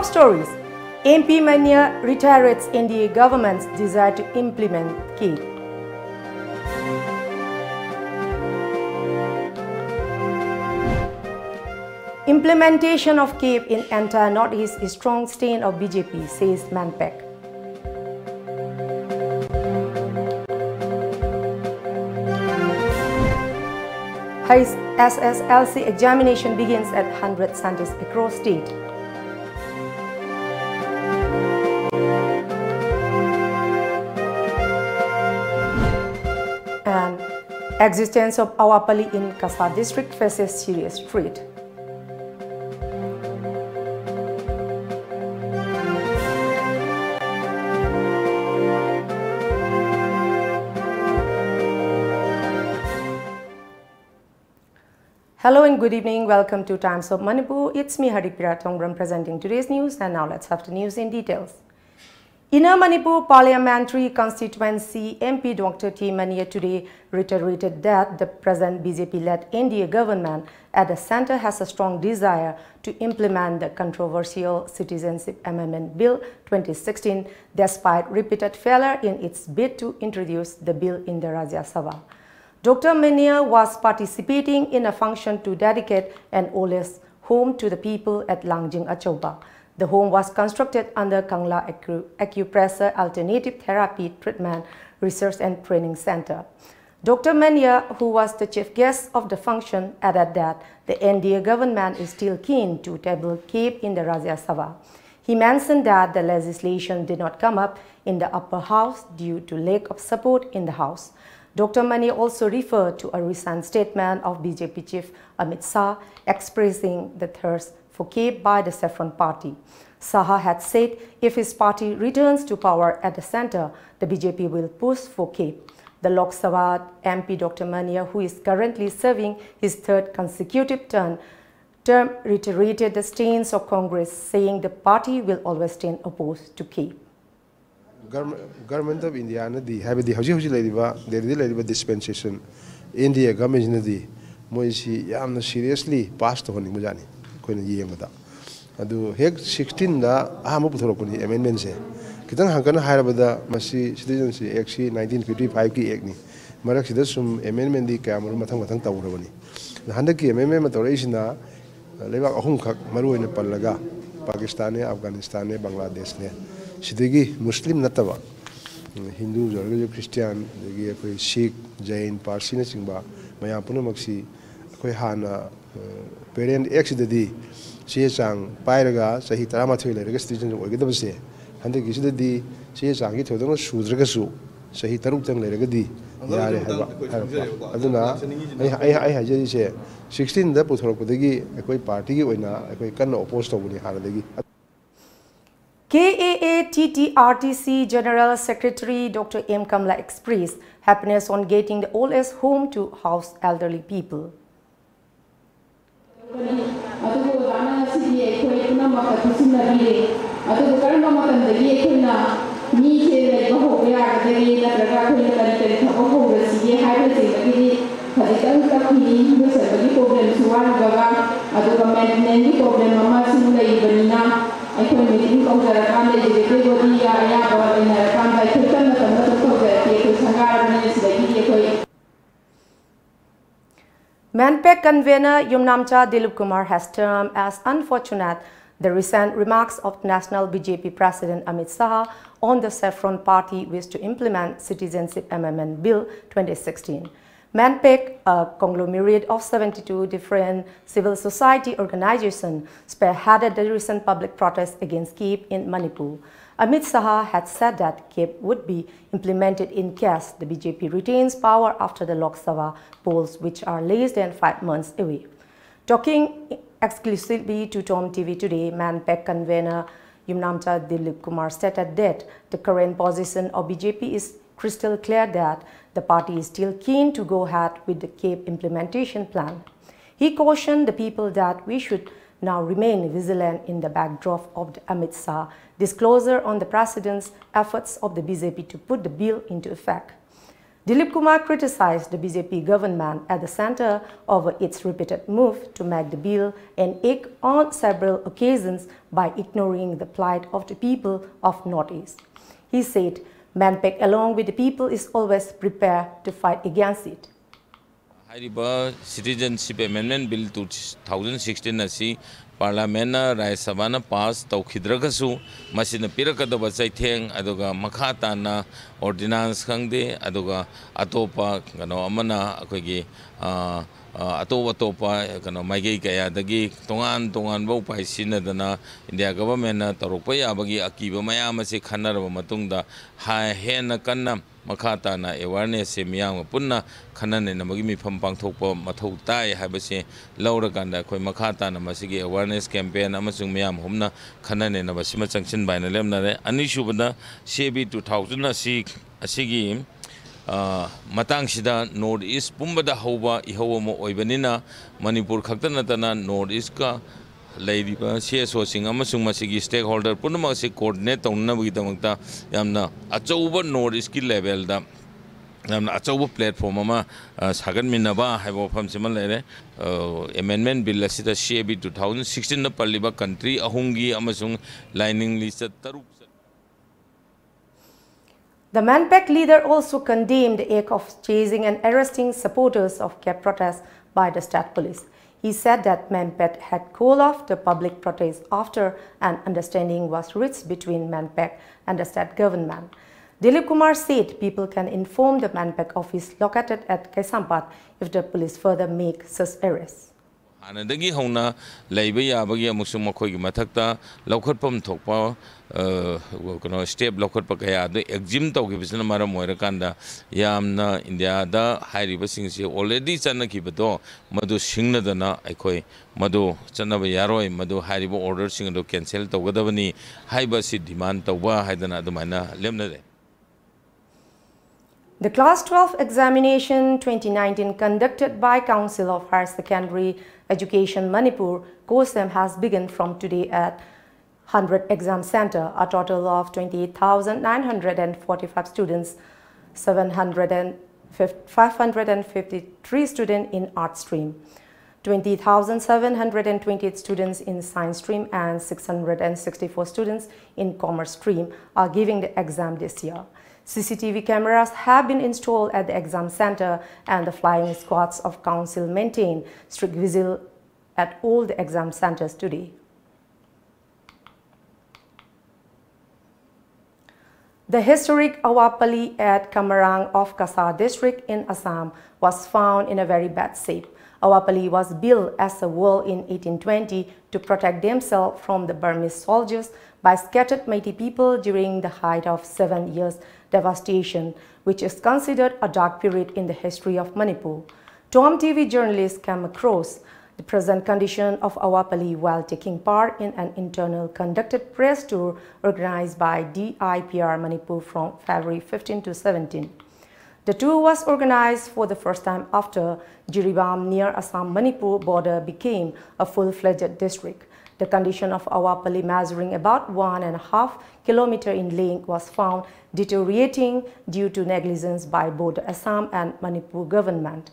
Top stories. MP Mania reiterates India government's desire to implement FEB. Implementation of FEB in entire Northeast is strong stain of BJP, says Manpek. His SSLC examination begins at 100 centers across state. And existence of Awapalli in Kasar district faces serious threat. Hello and good evening. Welcome to Times of Manipur. It's me, Haripriya presenting today's news, and now let's have the news in details. Inner Manipur Parliamentary Constituency MP Dr. T. Mania today reiterated that the present BJP-led India government at the centre has a strong desire to implement the controversial Citizenship Amendment Bill 2016 despite repeated failure in its bid to introduce the bill in the Rajya Sabha. Dr. Mania was participating in a function to dedicate an oldest home to the people at Langjing. The home was constructed under Kangla Acupressure Alternative Therapy Treatment Research and Training Center. Dr. Mania, who was the chief guest of the function, added that the NDA government is still keen to table FEB in the Rajya Sabha. He mentioned that the legislation did not come up in the upper house due to lack of support in the house. Dr. Mania also referred to a recent statement of BJP chief Amit Shah expressing the thirst for FEB by the Saffron Party. Shah had said if his party returns to power at the centre, the BJP will push for FEB. The Lok Sabha MP Dr. Mania, who is currently serving his third consecutive term, reiterated the stance of Congress, saying the party will always stand opposed to FEB. Government of India have the dispensation India government seriously passed on Mujani. 16 amendments. Kitang Hankana Harabada Masi Citizenship Act 1955 Act ni. Marak sum amendment di Kamur Matang Tawani. The Handaki amendment Matorishina Leva Hunkak Maru in Palaga, Pakistan, Afghanistan, Bangladesh. Sidigi Muslim Natava, Hindus or Christian, Sikh, Jain, Parsi, Singba, Mayapuna Maxi, Koihana, Parent Exidadi, Siesang, Pairaga, Sahitaramatul, registration of Ogedabase, and the Gisidadi, Siesang, it was Sudragasu, Sahitarutang Legadi, Aduna, I had just said 16 deputies for a quick party when I can oppose to Haradegi. KAATTRTC General Secretary Dr. M. Kamla expressed happiness on getting the oldest home to house elderly people. Manpek convener Yumnamcha Dilip Kumar has termed as unfortunate the recent remarks of National BJP President Amit Shah on the Saffron Party wish to implement Citizenship Amendment Bill 2016. Manpek, a conglomerate of 72 different civil society organizations, spearheaded the recent public protest against FEB in Manipur. Amit Shah had said that FEB would be implemented in case the BJP retains power after the Lok Sabha polls, which are less than 5 months away. Talking exclusively to Tom TV today, Manpek convener Yumnamcha Dilip Kumar stated that the current position of BJP is crystal clear that the party is still keen to go ahead with the FEB implementation plan. He cautioned the people that we should now remain vigilant in the backdrop of the Amit Shah disclosure on the President's efforts of the BJP to put the bill into effect. Dilip Kumar criticized the BJP government at the center over its repeated move to make the bill an egg on several occasions by ignoring the plight of the people of Northeast. He said, Manpek along with the people is always prepared to fight against it. Haripriya Citizenship Amendment Bill 2016 asi Parliament Rajya Sabha pass taukhidragasu masina pirakadaba chaitheng aduga makhata na ordinance khangde aduga atopa kano amana akogi atopa kano maigei kaya dagi tongan bau paisina dana India government na tarokpa yabagi akiba mayam ase khanaraba matungda hena kanna makhata na awareness se miyam punna khanane na magi mifam pangthokpa mathau tai habase lauraganda khoi makhata na masigi awareness campaign amasung miyam humna khanane na basima changchin baina lemna re ani shubada FEB 2000 asigi matang sida North East pumbada hauba ihawa mo oibanina Manipur khakta natana North East ka laidiba CSO sing amasung masigi stakeholder punama se coordinate tawna bagi tamangta yamna achauba North East ki level da yamna achauba platform ama sagan minaba haibo pham simal lere amendment bill asida FEB 2016 na palliba country ahungi amasung lining list taruk. The Manpek leader also condemned the act of chasing and arresting supporters of CAP protests by the state police. He said that Manpek had called off the public protest after an understanding was reached between Manpek and the state government. Dilip Kumar said people can inform the Manpek office located at Kaisampat if the police further make such arrests. Anadagi hona laiba yabagi amusung makhoi mathakta laukhatpam thokpa kono step laukhatpa kaya adu exim tawgi bisna mara moirakanda yamna India da hairiba singsi already channa kibado madu singna dana aikoi madu channa ba yaroi madu hairiba order sing do cancel tawgadabani haiba si demand tawba haidana adumaina lemna de. The Class 12 examination 2019 conducted by Council of Higher Secondary Education Manipur COSEM has begun from today at 100 Exam Center. A total of 28,945 students, 553 students in art stream, 20,728 students in science stream and 664 students in commerce stream are giving the exam this year. CCTV cameras have been installed at the exam center and the flying squads of council maintain strict vigil at all the exam centers today. The historic Awapalli at Kamarang of Kasa district in Assam was found in a very bad shape. Awapalli was built as a wall in 1820 to protect themselves from the Burmese soldiers by scattered Meitei people during the height of 7 years devastation, which is considered a dark period in the history of Manipur. Tom TV journalists came across the present condition of Awapalli while taking part in an internal conducted press tour organized by DIPR Manipur from February 15 to 17. The tour was organized for the first time after Jiribam near Assam-Manipur border became a full-fledged district. The condition of Awapalli, measuring about 1.5 kilometers in length, was found deteriorating due to negligence by both the Assam and Manipur government.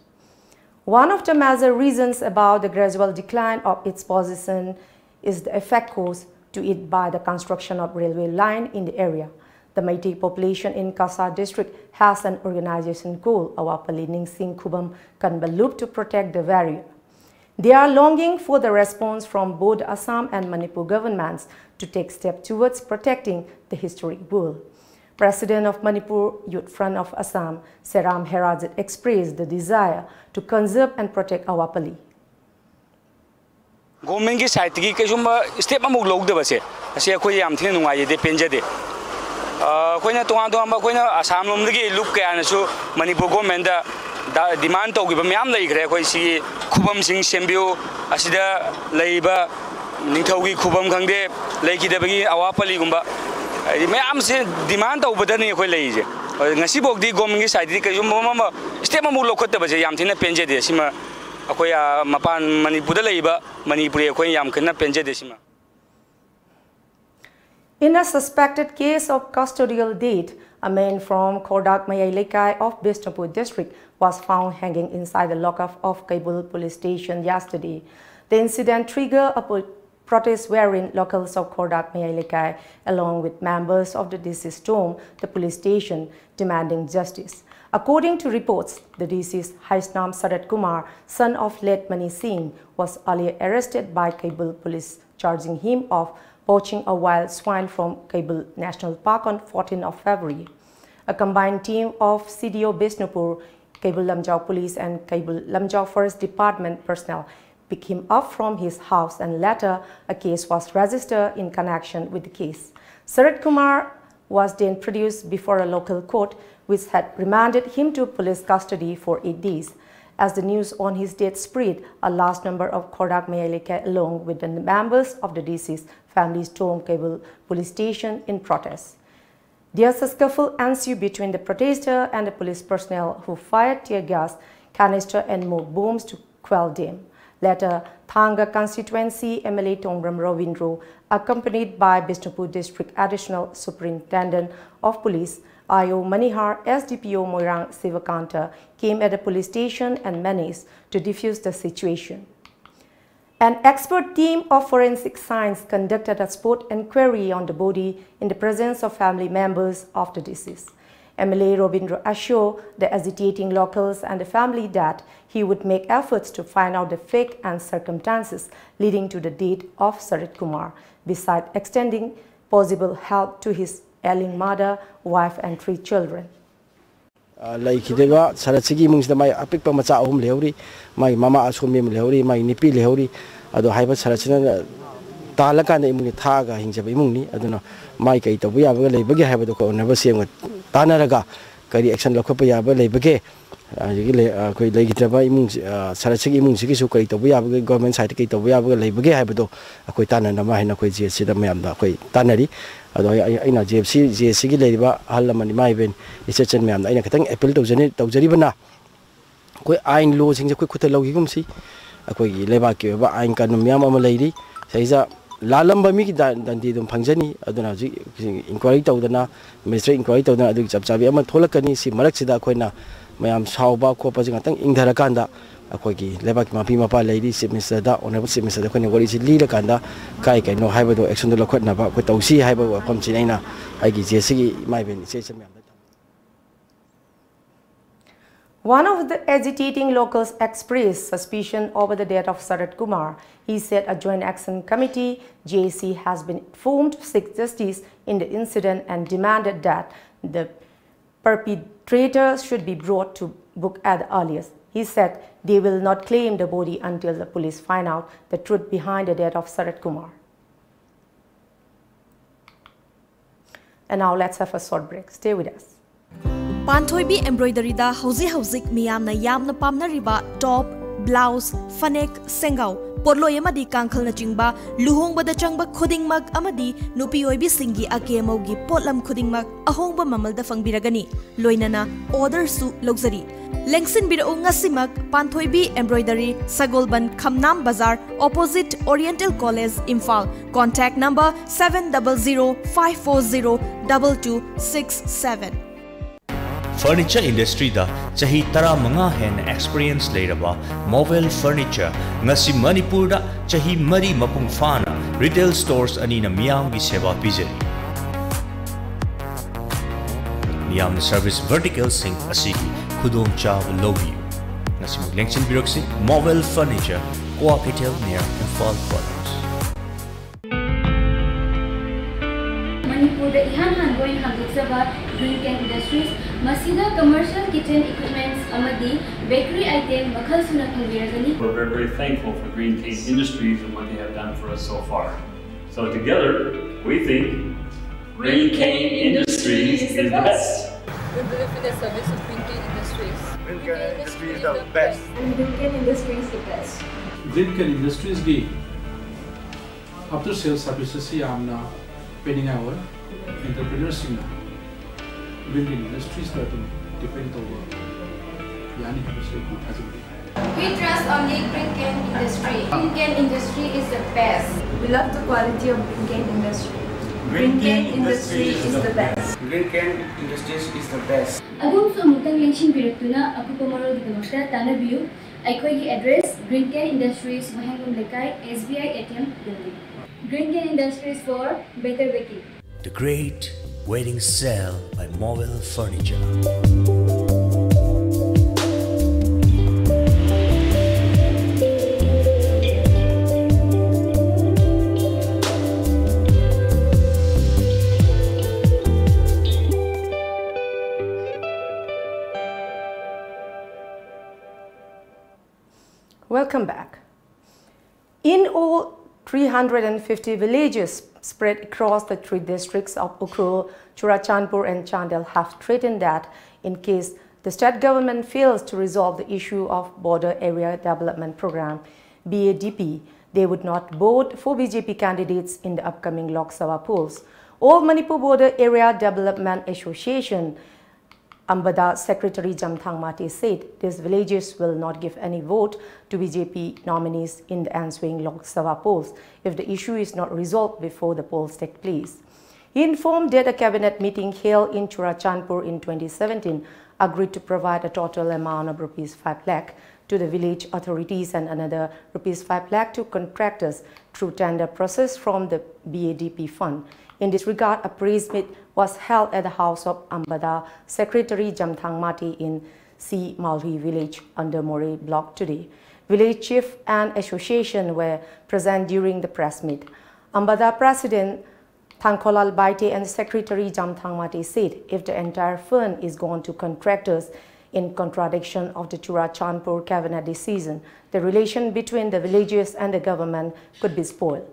One of the major reasons about the gradual decline of its position is the effect caused to it by the construction of railway line in the area. The Meitei population in Kasa district has an organization called Awapalli Ningsing Khubam Kanbalup to protect the barrier. They are longing for the response from both Assam and Manipur governments to take steps towards protecting the historic wall. President of Manipur Youth Front of Assam, Seram Herajit, expressed the desire to conserve and protect Awapalli. Government ki side ki kaisumba step amuk logdaba se ase khoi yam thina nungai de penjade khoina tonga ba khoina Assam lomdagi look kaya su Manipur government da demand tawgiba myam leigre khoi si khubam sing sembio asida leiba ningthaugi khubam khangde leigidabagi Awapalli gumba myam se demand tawbadani khoi leije ngasi bogdi government ki side di kaisumba mama step amuk lokotaba se yam thina penjade sima akoya mapan Manipur da leiba Manipur akoy yam khana penjade sima. In a suspected case of custodial death, a man from Khodak Mayai of Bishnupur district was found hanging inside the lockup of Kabul police station yesterday. The incident triggered a protest wherein locals of Khodak Mayai along with members of the deceased stormed the police station demanding justice. According to reports, the deceased Haisnam Sarat Kumar, son of late Mani Singh, was earlier arrested by Kabul police, charging him of poaching a wild swine from Kabul National Park on 14th of February. A combined team of CDO Bishnupur, Kabul Lamjau Police and Kabul Lamjau Forest Department personnel picked him up from his house, and later a case was registered in connection with the case. Sarat Kumar was then produced before a local court, which had remanded him to police custody for 8 days. As the news on his death spread, a large number of Khodak Mayai along with the members of the deceased family stormed Kabul police station in protest. There's a scuffle ensued between the protester and the police personnel, who fired tear gas, canister and more bombs to quell them. Later, Thanga constituency MLA Tongram Ravindro, accompanied by Bishnupur District Additional Superintendent of Police Ayo Manihar, SDPO Moirang Sivakanta, came at the police station and menaced to defuse the situation. An expert team of forensic science conducted a spot inquiry on the body in the presence of family members of the deceased. MLA Ravindra assured the agitating locals and the family that he would make efforts to find out the fake and circumstances leading to the death of Sarat Kumar, besides extending possible help to his ailing mother, wife and 3 children. Laikidega Saratsigi Mungsda my Apik Pamacha home Leori, my Mama Asumi Leori, my Nipi Leori, Ado Hyper Sarachina Talakan Imunitaga, Hinjabimuni, I don't know, my Kaito, we have a labor, have a never seen with Tanaraga, Kari action Lokopia, labor. Legitaba Sarachigi Munsiki, Kaito, we have a government side Kaito, we have a labor, Habito, a Quitana, and a Mahina Quid, Sidamanda, Tanari. I know JFC Ladiba, Halamani Maven, is such a man. I think appeal to Janet, Jaribana. I'm losing the quick logicumsi. A quick Levaki, but I'm Kanumyama lady, says a Lalamba Miki than did on Panjani, I don't know, inquiry to the Ministry inquiry to the Sabiyama Tolakani, si Maraxida Quena, Mayam Sauba, Copating, I think in Tarakanda. A quickie, Lebak Mapima lady, Mr. Da, or never see Mr. Queen, what is it, Leader Kanda, Kai, no Hyber, action to Loquetna, but with Osi Hyber or Pomcina, I give Jesse, my benefit. One of the agitating locals expressed suspicion over the death of Sarat Kumar. He said a joint action committee, JAC, has been formed to seek justice in the incident and demanded that the perpetrator should be brought to book at the earliest. He said they will not claim the body until the police find out the truth behind the death of Sarat Kumar. And now let's have a short break. Stay with us. Panthoibi embroidery da hauzi miyamna yamna pamna riba top, blouse, fanek, sengau, porloi amadi kangkhal na chingba, luhongba da changba khudingmak amadi nupi oibi singi akemaugi potlam khudingmak ahongba mamal da fangbiragani, loinana order su luxury. Lengsin biro ngasimak Panthoibi embroidery Sagolban Khamnam Bazar opposite Oriental College Imphal. Contact number 700-540-2267. Furniture industry da chahi tara manga hen experience leiraba mobile furniture ngasi Manipur da chahi mari mapung fana retail stores anina miyam gi seva pijari. Miyam service vertical sink asigi Kudong Chav Lobi. Nasim Lengchin Biroxi, mobile furniture, cooperative near Imphal Products. Manipur the Ihan Hangoin Handuksaba Green Can Industries, Masida commercial kitchen equipments, Amadi, bakery item, Makhal Sunak Virgani. We're very, very thankful for Green Cane Industries and what they have done for us so far. So together, we think Green Cane Industries is the best. We believe in the service of Green Cane Industries. Green Cane Industries is the best. And Green Cane Industries is the best. Green Cane Industries gi after sales services si amna pending our entrepreneurs na Green Cane Industries that depend over yani We trust only Green Cane Industry. Green Cane Industry is the best. We love the quality of Green Cane Industry. Green Cane Industries is the best. Green Cane Industries is the best. Adum so mutang lenshin biratuna akupa marol gidamakta tanabiu aikhoigi address Green Cane Industries Mahengum Lekai SBI ATM building. Green Cane Industries for better baking. The Great Wedding Sale by Mobile Furniture. Welcome back. In all, 350 villages spread across the 3 districts of Ukhrul, Churachandpur and Chandel have threatened that in case the state government fails to resolve the issue of Border Area Development Program (BADP), they would not vote for BJP candidates in the upcoming Lok Sabha polls. All Manipur Border Area Development Association Ambada Secretary Jamthang Mati said these villages will not give any vote to BJP nominees in the ensuing Lok Sabha polls if the issue is not resolved before the polls take place. He informed that a cabinet meeting held in Churachandpur in 2017 agreed to provide a total amount of ₹5 lakh to the village authorities and another ₹5 lakh to contractors through tender process from the BADP fund. In this regard, a press meet was held at the house of Ambada Secretary Jamthang Mati in C. Malhi village under Moray block today. Village chief and association were present during the press meet. Ambada President Thankolal Baite and Secretary Jamthang Mati said if the entire fund is gone to contractors in contradiction of the Churachandpur cabinet decision, the relation between the villages and the government could be spoiled.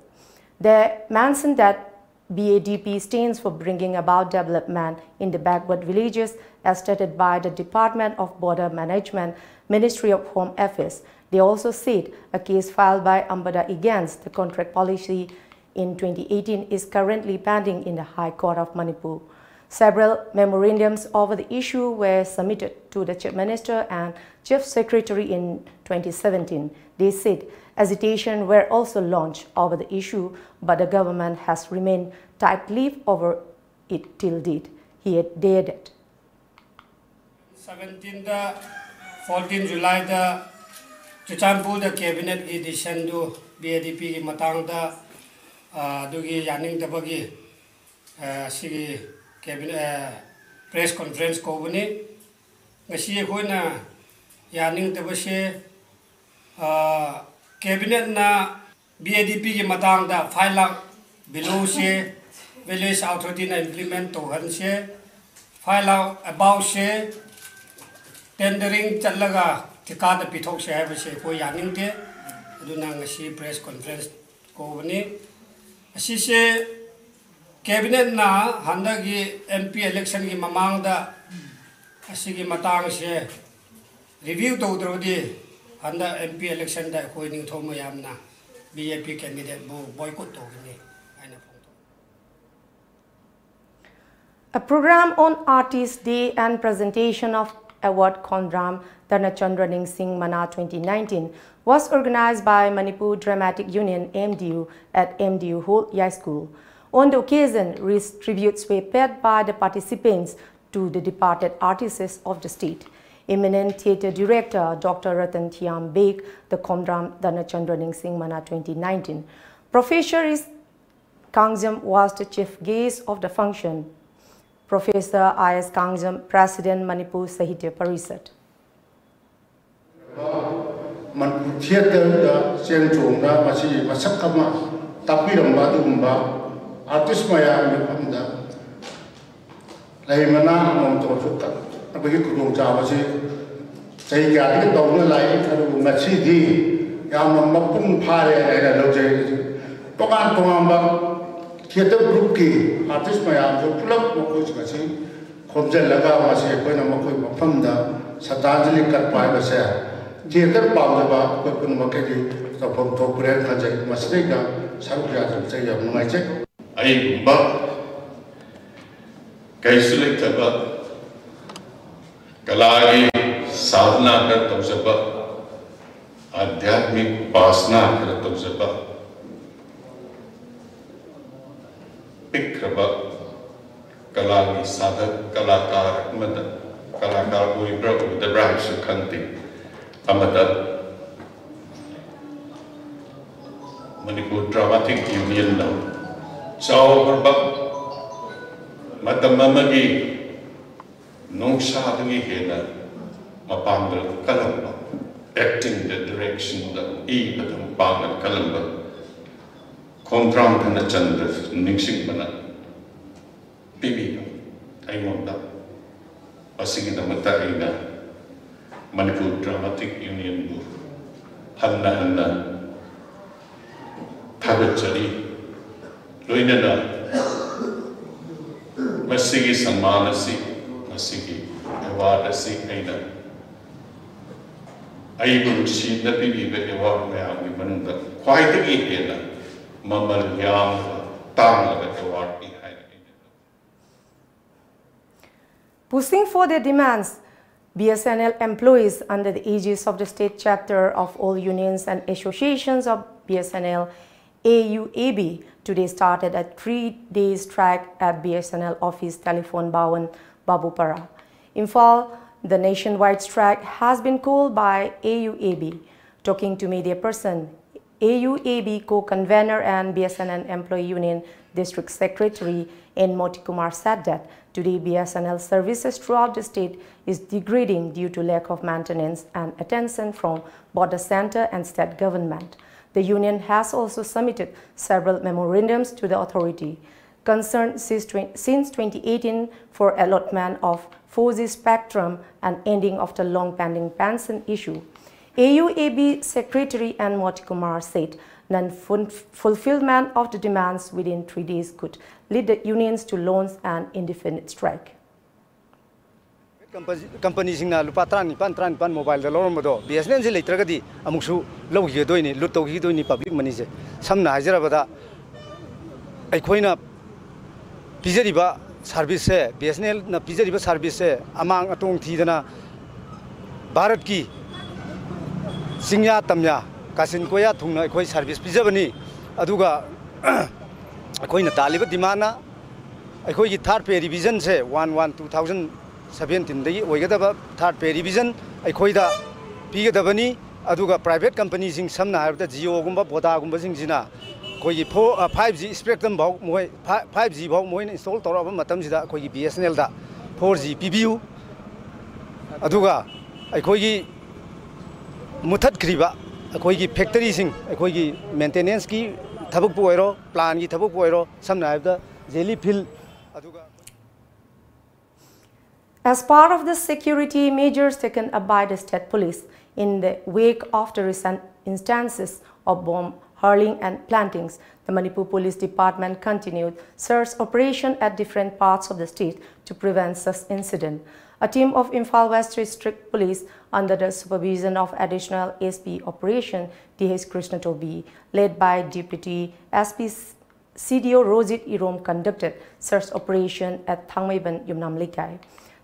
They mentioned that BADP stands for bringing about development in the backward villages as stated by the Department of Border Management, Ministry of Home Affairs. They also said a case filed by Ambada against the contract policy in 2018 is currently pending in the High Court of Manipur. Several memorandums over the issue were submitted to the Chief Minister and Chief Secretary in 2017. They said agitation were also launched over the issue, but the government has remained tight-lipped over it till date. He added. 17 14 July the Churachandpur the cabinet edition do BADP ki matang da dugi yaning tabagi sigi cabinet press conference ko bani ngasi ko na yaning tabase cabinet na BADP ki matang da 5 lakh below se village authority na implement to han se 5 lakh above se tendering chalaga tika da pithok se hai se ko yaning te aduna ngasi press conference ko bani asi se cabinet na handa gi MP election gi mamang da asi gi matang se review to drodi handa MP election da ko ning thoma yamna BJP candidate bo boycott to ni. A program on Artist Day and presentation of award Kondram Dhanachandra Singh Mana 2019 was organized by Manipur Dramatic Union MDU at MDU Hall High School. On the occasion, tributes were paid by the participants to the departed artists of the state. Eminent theatre director Dr. Ratan Thiam Beg, the Kondram Dhanachandra Singh Mana 2019. Professor Kangjam was the chief guest of the function. Professor I.S. Kangjam, President Manipur Sahitya Parisad. Manipur theatre da chen chong da masi masak kama tapi ramba du umba artist maya me phamda lai mana mom to chukka abagi kudong cha masi chai ya di to na lai tharu ngasi di yam mapung phare ai da lo jai tokan tongamba theater group ki artist maya jo club ko ko ngasi khomjal laga masi ko na makoi maphamda satanjali kar pai ba se theater pamjaba ko kun makedi to phom to pure khajai masri ga saruk ya jam chai ya ngai che ai ba kaisulik taba kalagi sadhana kar tawjaba adhyatmik upasana kar tawjaba पिक्रम kalagi sadak kalakar amada kalakar uibra udabra su kanti amada Manipur Dramatic Union now. So matamamagi nung sa tangi hena mapanggal kalamba acting the direction that e batang pangal kalamba kontrang kana chandra ningsing mana pibi ay monda asigi na mataina Manipur Dramatic Union bu hanna Tabachari, Luinana, Masigi Samanasi, Masigi, Awardasi, Aina. I will see the baby with the walk me Manunda, quite a gate, Mamma Yam, Tanga, the award behind. Pushing for their demands, BSNL employees under the aegis of the state chapter of all unions and associations of BSNL AUAB today started a 3-day strike at BSNL office telephone Bawan Babupara. In fall, the nationwide strike has been called by AUAB. Talking to media person, AUAB co-convener and BSNL employee union district secretary N. Motikumar said that today BSNL services throughout the state is degrading due to lack of maintenance and attention from both the center and state government. The union has also submitted several memorandums to the authority concerned since 2018 for allotment of 4G spectrum and ending of the long-pending pension issue. AUAB Secretary N. Motikumar said non-fulfillment of the demands within 3 days could lead the unions to launch an indefinite strike. Companies in Lupatran, Pantran, Mobile, the Lormodo, BSN Electricity, Amusu, Low Hidoini, Luto Hidoini, public money. Some Nigeria, Equina Pizariba service, BSNL, Pizariba service, among Atong Tidana, Baratki, Singya Tamya, Kasinkoya, Tuna, Equi service, Pizabani, Aduga, Equina Taliba Dimana, Equi third pay revision, say 1/1/2017 dagi oigadaba third pay revision aikoida pigadabani aduga private companies sing samna habda Jio gumba Voda gumba sing jina koi 5G spectrum bau moi 5G bau moi install toraba matam sida koi BSNL da 4G PBU aduga aikoigi muthat kriba aikoigi factory sing aikoigi maintenance ki thabuk pu oiro plan ki thabuk pu oiro samna habda jelly fill aduga. As part of the security measures taken up by the state police in the wake of the recent instances of bomb hurling and plantings, the Manipur Police Department continued search operation at different parts of the state to prevent such incident. A team of Imphal West District Police under the supervision of Additional SP Operation D.H. Krishna Tobi, led by Deputy SP CDO Rojit Irom, conducted search operation at Thangmaiban Yumnam Likai,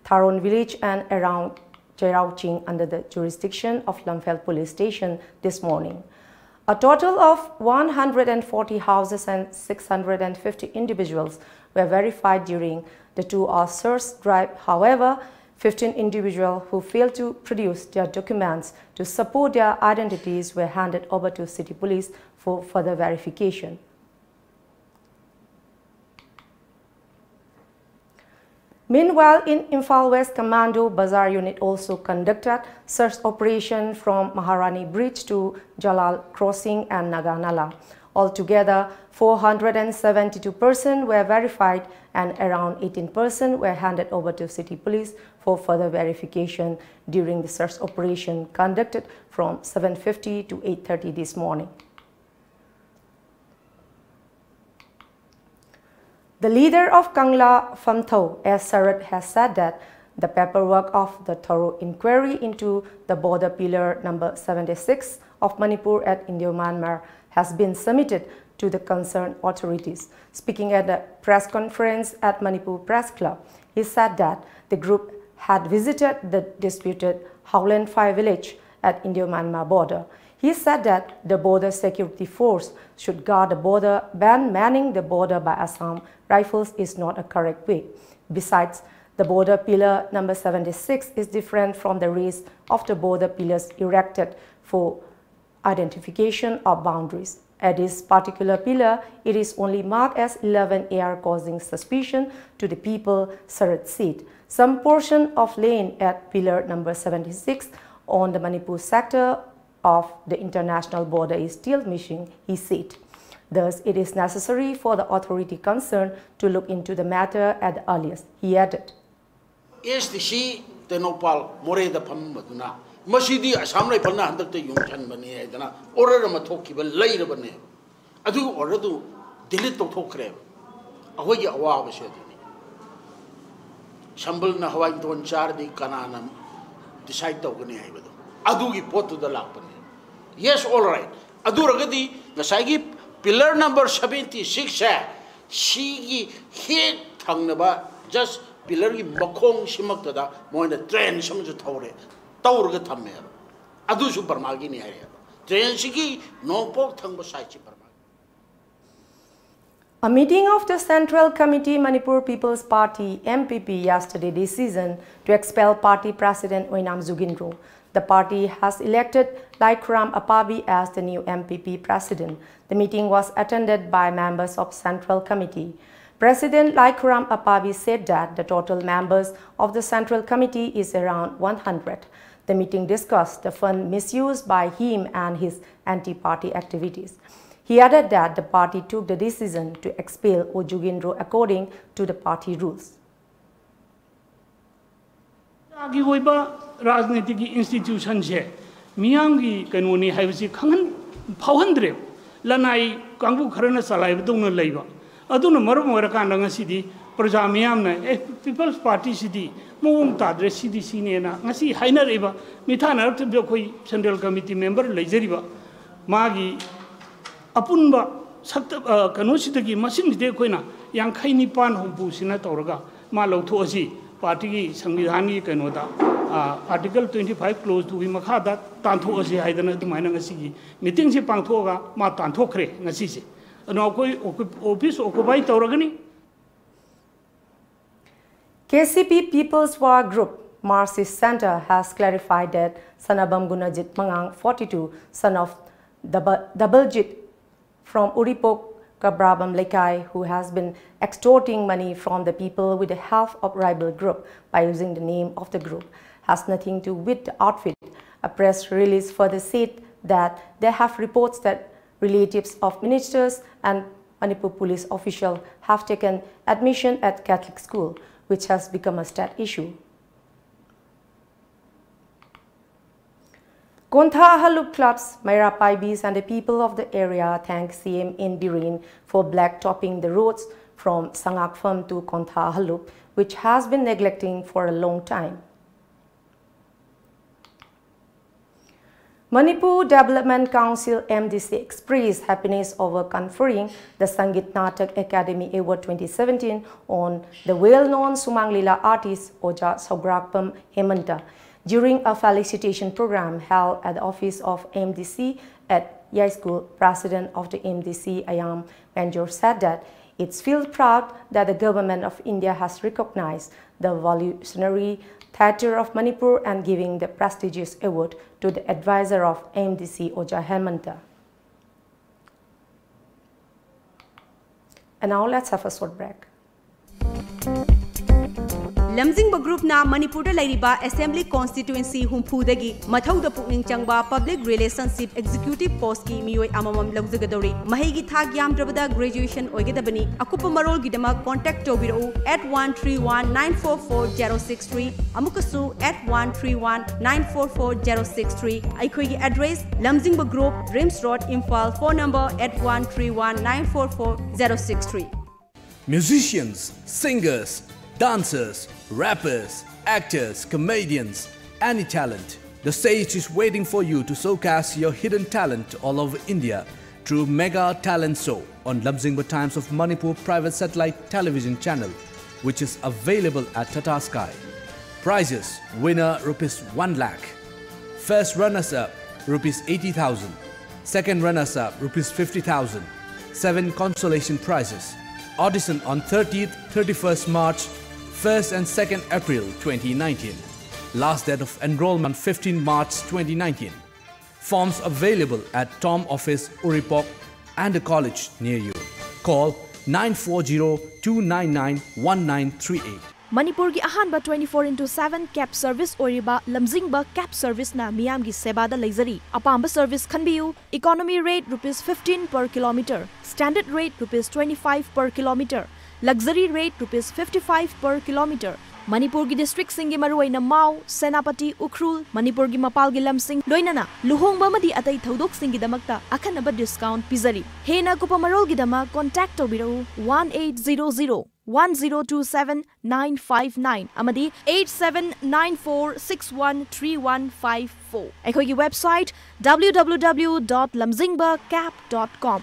Tharon village and around Cherauching under the jurisdiction of Lamphel Police Station this morning. A total of 140 houses and 650 individuals were verified during the 2-hour search drive. However, 15 individuals who failed to produce their documents to support their identities were handed over to City Police for further verification. Meanwhile, in Imphal West, Commando Bazaar Unit also conducted search operation from Maharani Bridge to Jalal Crossing and Naganala. Altogether, 472 persons were verified and around 18 persons were handed over to City Police for further verification during the search operation conducted from 7:50 to 8:30 this morning. The leader of Kangla Famtho, S. Sarat, has said that the paperwork of the thorough inquiry into the border pillar number 76 of Manipur at Indo-Myanmar has been submitted to the concerned authorities. Speaking at a press conference at Manipur Press Club, he said that the group had visited the disputed Howland 5 village at Indo-Myanmar border. He said that the border security force should guard the border. Ban manning the border by Assam rifles is not a correct way. Besides, the border pillar number 76 is different from the rest of the border pillars erected for identification of boundaries. At this particular pillar, it is only marked as 11 AR, causing suspicion to the people, Sarat said. Some portion of lane at pillar number 76 on the Manipur sector of the international border is still missing, he said. Thus, it is necessary for the authority concerned to look into the matter at the earliest, he added. SDC Tenopal Moreda Pamaduna, Masidi Assamray Pana and the Yunkan Bani, order Matoki, later Bane. I do already delete to Tokre. Away a wow, Shambul Nahawan Don Chardi Kananam, decide to Gani. Adu report to the Lapani. Yes, all right. Adu Ragadi, the Sagi, pillar number 76, she hit Tangnaba, just pillar Bakong Shimaktada, more in the train, some of the Tore, Taurga Tamer. Adu Supermagini area. Train Shiki, no pork tongue beside Supermag. A meeting of the Central Committee Manipur People's Party MPP yesterday decision to expel party president Oinam Jugindro. The party has elected Laikram Apabi as the new MPP president. The meeting was attended by members of Central Committee. President Laikram Apabi said that the total members of the Central Committee is around 100. The meeting discussed the fund misuse by him and his anti-party activities. He added that the party took the decision to expel Ojugindro according to the party rules. Rajnitiki institution se miyangi kanuni haibasi khangan phawhandre lanai kangbu kharana salai dongna leiba aduna marum orakanda ngasidi praja miyamna people's party sidi mowong tadre sidi sinena ngasi haina reba mithana rabte khoi central committee member leijariba magi apunba sakta kanu sidagi masin de khoina yankhai nipan hompu sina tawraga ma lawtho asi party ki संविधान की कनोदा article 25 clause two मखादा तांथो असे हाइदना दुमाइना ngasi gi meeting से पांथोगा मा तांथोखरे ngasi से अनो कोई ऑफिस ऑक्युपाई तौरगनी. KCP People's War Group Marxist Center has clarified that Sanabam Gunajit Mangang 42, son of Dabaljit from Uripok Kabrabam Lekai, who has been extorting money from the people with the help of rival group by using the name of the group, has nothing to do with the outfit. A press release further said that they have reports that relatives of ministers and Manipur police officials have taken admission at Catholic school, which has become a state issue. Kontha Halup clubs, Maira Paibis and the people of the area thank CM in Birin for blacktopping the roads from Sangakfam to Kontha Halup, which has been neglecting for a long time. Manipur Development Council MDC expressed happiness over conferring the Sangit Natak Academy Award 2017 on the well-known Sumanglila artist Oja Saugrakpam Hemanta during a felicitation program held at the office of MDC at Yai School. President of the MDC, Ayam Manjor, said that it feels proud that the government of India has recognized the evolutionary theatre of Manipur and giving the prestigious award to the advisor of MDC, Oja Hemanta. And now let's have a short break. Lamjingba Group na Manipur da lairiba Assembly Constituency Humpudagi Mathauda Pukning Changba Public Relationship Executive Post ki miyoi amamam lawjagadori mahigi thak yamdrabada graduation oigedabani akupa marol gidama contact tobiro at 131944063 amukasu at 131944063 aikhoigi address Lamjingba Group Dreams Road Imphal phone number at 131944063. Musicians, singers, dancers, rappers, actors, comedians, any talent. The stage is waiting for you to showcase your hidden talent all over India through Mega Talent Show on Lamjingba Times of Manipur private satellite television channel, which is available at Tata Sky. Prizes: winner ₹1 lakh, first runners-up ₹80,000, second runners-up ₹50,000, 7 consolation prizes. Audition on 30th, 31st March 1st and 2nd April 2019. Last date of enrollment 15 March 2019. Forms available at Tom Office, Uripok and a college near you. Call 940-299-1938. Manipur ki ahanba 24/7 cab service oriba lamjingba cab service na miyam gi seba da leizari. Apamba service khanbiyu. Economy rate ₹15 per kilometer. Standard rate ₹25 per kilometer. Luxury rate ₹55 per kilometer. Manipur gi district singi maruaina Mau, Senapati, Ukhrul, Manipur gi mapal gi lamsing loinana luhongba madi atai thodok singi damakta akhanaba discount pizari. Hena kupamarol gi dama contact tobirau 1800-1027-959 amadi 8794613154. Ekhoi gi website www.lamjingbacap.com.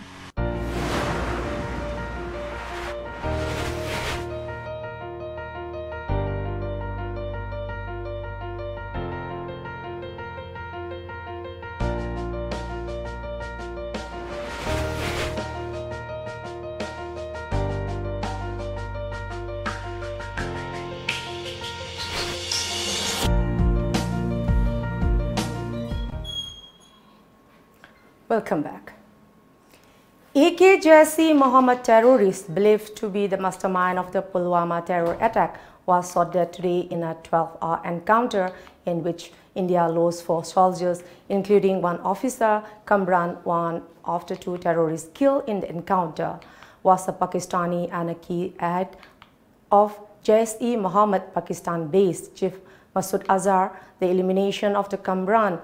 Welcome back. AK Mohammed terrorist believed to be the mastermind of the Pulwama terror attack was shot dead today in a 12-hour encounter in which India lost 4 soldiers, including 1 officer. Kamran, one of the 2 terrorists killed in the encounter, was a Pakistani and a key head of Jaish-e Mohammed Pakistan-based Chief Masood Azhar. The elimination of the Kamran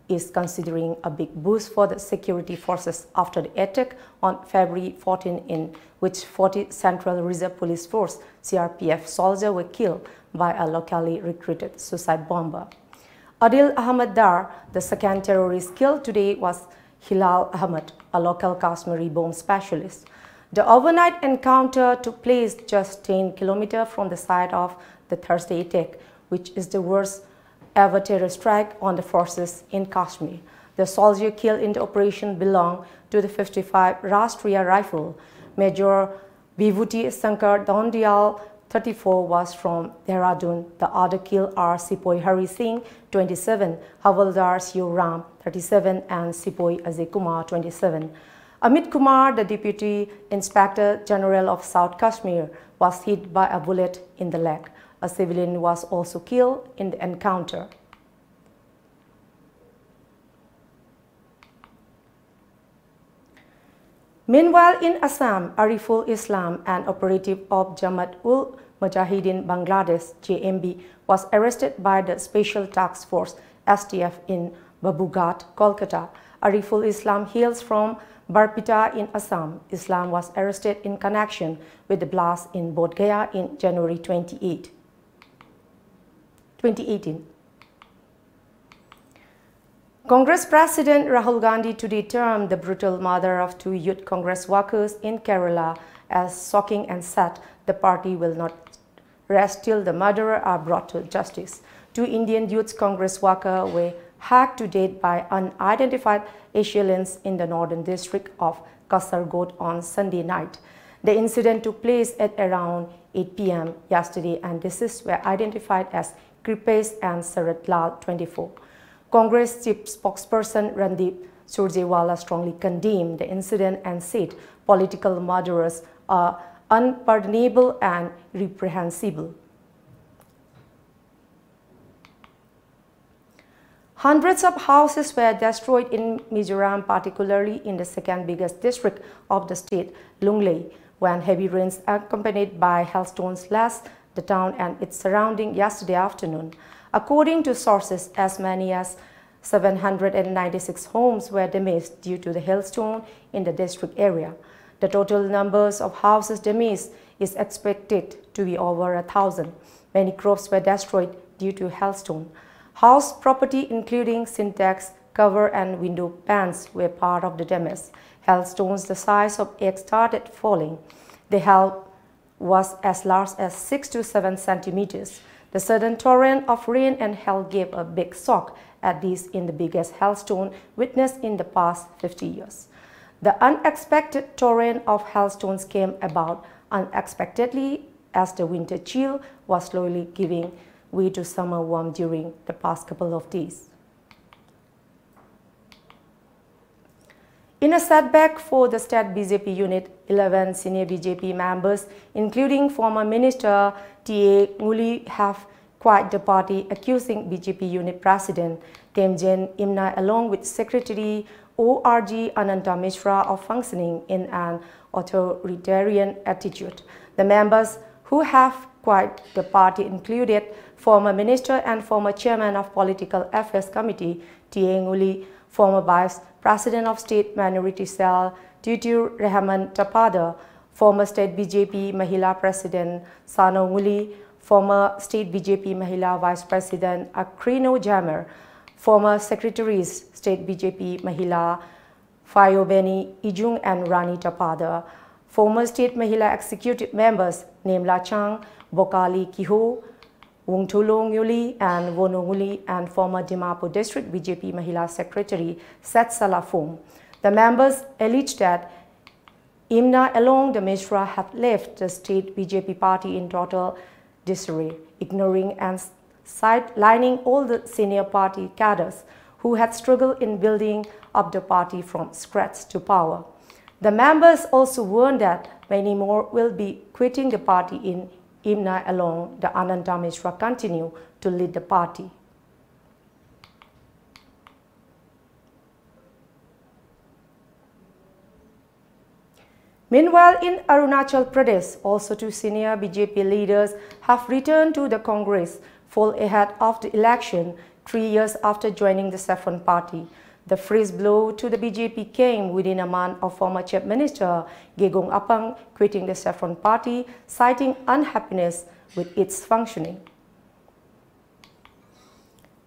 is considering a big boost for the security forces after the attack on February 14 in which 40 Central Reserve Police Force CRPF soldiers were killed by a locally recruited suicide bomber. Adil Ahmed Dar, the second terrorist killed today, was Hilal Ahmed, a local Kashmiri bomb specialist. The overnight encounter took place just 10 kilometers from the site of the Thursday attack, which is the worst ever terror strike on the forces in Kashmir. The soldier killed in the operation belonged to the 55 Rashtriya Rifle. Major Vibhuti Sankar Dondial, 34, was from Dehradun. The other killed are Sepoy Hari Singh, 27, Havaldar Siu Ram, 37, and Sepoy Ajay Kumar, 27. Amit Kumar, the Deputy Inspector General of South Kashmir, was hit by a bullet in the leg. A civilian was also killed in the encounter. Meanwhile, in Assam, Ariful Islam, an operative of Jamaat-ul-Mujahideen Bangladesh (JMB), was arrested by the Special Task Force (STF) in Babughat, Kolkata. Ariful Islam hails from Barpeta in Assam. Islam was arrested in connection with the blast in Bodh Gaya in January 2018. Congress President Rahul Gandhi today termed the brutal murder of 2 youth Congress workers in Kerala as shocking and said the party will not rest till the murderers are brought to justice. 2 Indian youth Congress workers were hacked to death by unidentified assailants in the northern district of Kasargod on Sunday night. The incident took place at around 8 p.m. yesterday, and deceased were identified as Kripesh and Sarat Lal, 24. Congress Chief Spokesperson Randeep Surjewala strongly condemned the incident and said political murderers are unpardonable and reprehensible. Hundreds of houses were destroyed in Mizoram, particularly in the second biggest district of the state, Lunglei, when heavy rains accompanied by hailstones lashed the town and its surrounding yesterday afternoon. According to sources, as many as 796 homes were damaged due to the hailstone in the district area. The total numbers of houses damaged is expected to be over 1,000. Many crops were destroyed due to hailstone. House property, including syntax, cover, and window panes, were part of the damage. Hailstones the size of eggs started falling. The hail was as large as 6 to 7 centimeters. The sudden torrent of rain and hail gave a big shock, at least in the biggest hailstone witnessed in the past 50 years. The unexpected torrent of hailstones came about unexpectedly as the winter chill was slowly giving way to summer warmth during the past couple of days. In a setback for the state BJP unit, 11 senior BJP members, including former Minister T.A. Nguli, have quit the party, accusing BJP unit President Temjen Imnai along with Secretary ORG Ananta Mishra of functioning in an authoritarian attitude. The members who have quit the party included former Minister and former Chairman of Political Affairs Committee T.A. Nguli, former Vice President of State Minority Cell Tutur Rahman Tapada, former State BJP Mahila President Sano Nguli, former State BJP Mahila Vice President Akrino Jammer, former Secretaries State BJP Mahila Fayobeni Ijung and Rani Tapada, former State Mahila Executive Members Nemla Chang, Bokali Kiho, Wungtulong Yuli and Wono Nguli, and former Dimapur District BJP Mahila Secretary Seth Salafum. The members alleged that Imna along the Mishra had left the state BJP party in total disarray, ignoring and sidelining all the senior party cadres who had struggled in building up the party from scratch to power. The members also warned that many more will be quitting the party in Imna along the Ananta Mishra continue to lead the party. Meanwhile, in Arunachal Pradesh, also two senior BJP leaders have returned to the Congress full ahead of the election 3 years after joining the Saffron Party. The freeze blow to the BJP came within a month of former Chief Minister Gegong Apang quitting the Saffron Party, citing unhappiness with its functioning.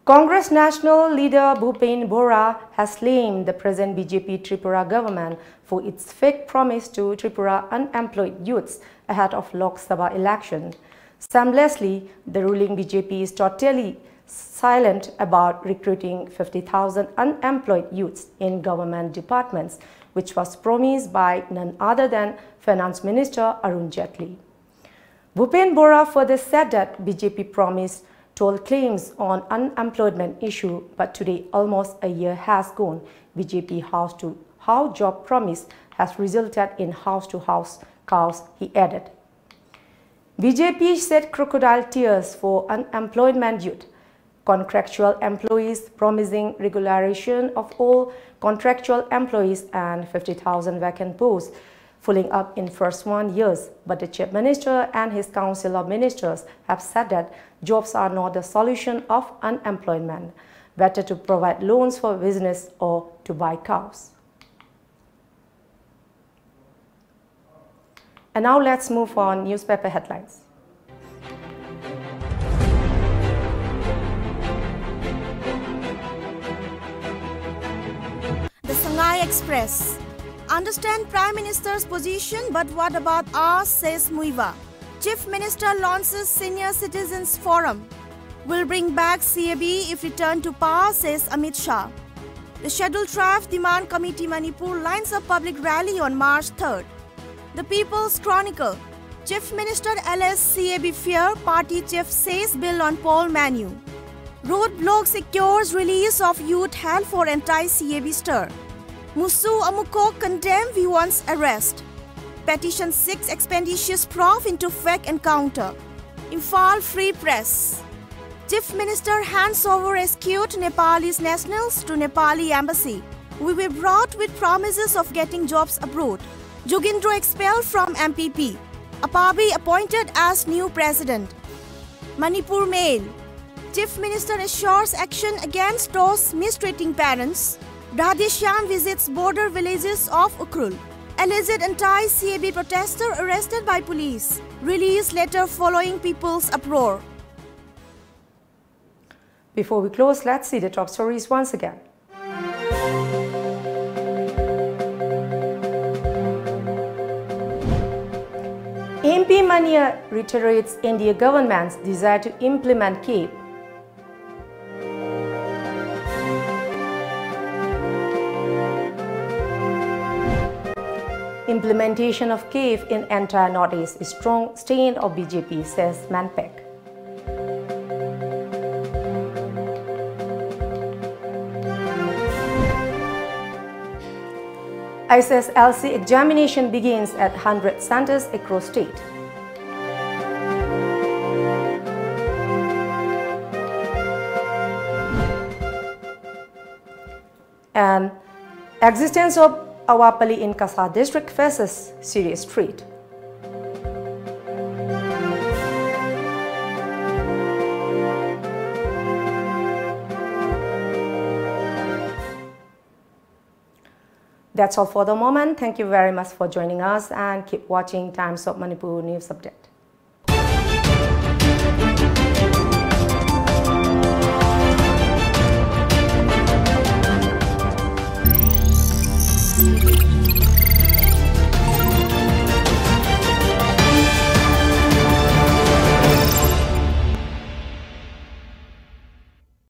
Congress National Leader Bhupen Bora has blamed the present BJP Tripura government for its fake promise to Tripura unemployed youths ahead of Lok Sabha election. Shamelessly, the ruling BJP is totally silent about recruiting 50,000 unemployed youths in government departments, which was promised by none other than Finance Minister Arun Jaitley. Bhupen Bora further said that BJP promised told claims on unemployment issue, but today almost a year has gone. BJP house-to-house job promise has resulted in house-to-house chaos, he added. BJP shed crocodile tears for unemployment youth. Contractual employees promising regularization of all contractual employees and 50,000 vacant posts, filling up in first 1 year. But the Chief Minister and his Council of Ministers have said that jobs are not the solution of unemployment. Better to provide loans for business or to buy cows. And now let's move on newspaper headlines. Express. Understand Prime Minister's position, but what about us, says Muiva. Chief Minister launches Senior Citizens Forum. Will bring back CAB if returned to power, says Amit Shah. The Scheduled Tribe Demand Committee Manipur lines a public rally on March 3rd. The People's Chronicle. Chief Minister LS CAB fear, party chief says bill on poll menu. Roadblock secures release of youth held for anti-CAB stir. Musu Amuko condemn Viwan's arrest. Petition 6 expeditious probe into fake encounter. Imphal Free Press. Chief Minister hands over rescued Nepalese nationals to Nepali embassy. We were brought with promises of getting jobs abroad. Jugindro expelled from MPP. Apabi appointed as new president. Manipur Mail. Chief Minister assures action against those mistreating parents. Radheshyam visits border villages of Ukrul. Alleged anti-CAB protester arrested by police. Release letter following people's uproar. Before we close, let's see the top stories once again. MP Mania reiterates India government's desire to implement CAB. Implementation of CAVE in entire Northeast is strong stain of BJP, says Manpek. SSLC examination begins at 100 centers across state. And existence of Awapali in Kasar district faces serious threat. That's all for the moment. Thank you very much for joining us and keep watching Times of Manipur News Update. Thank you.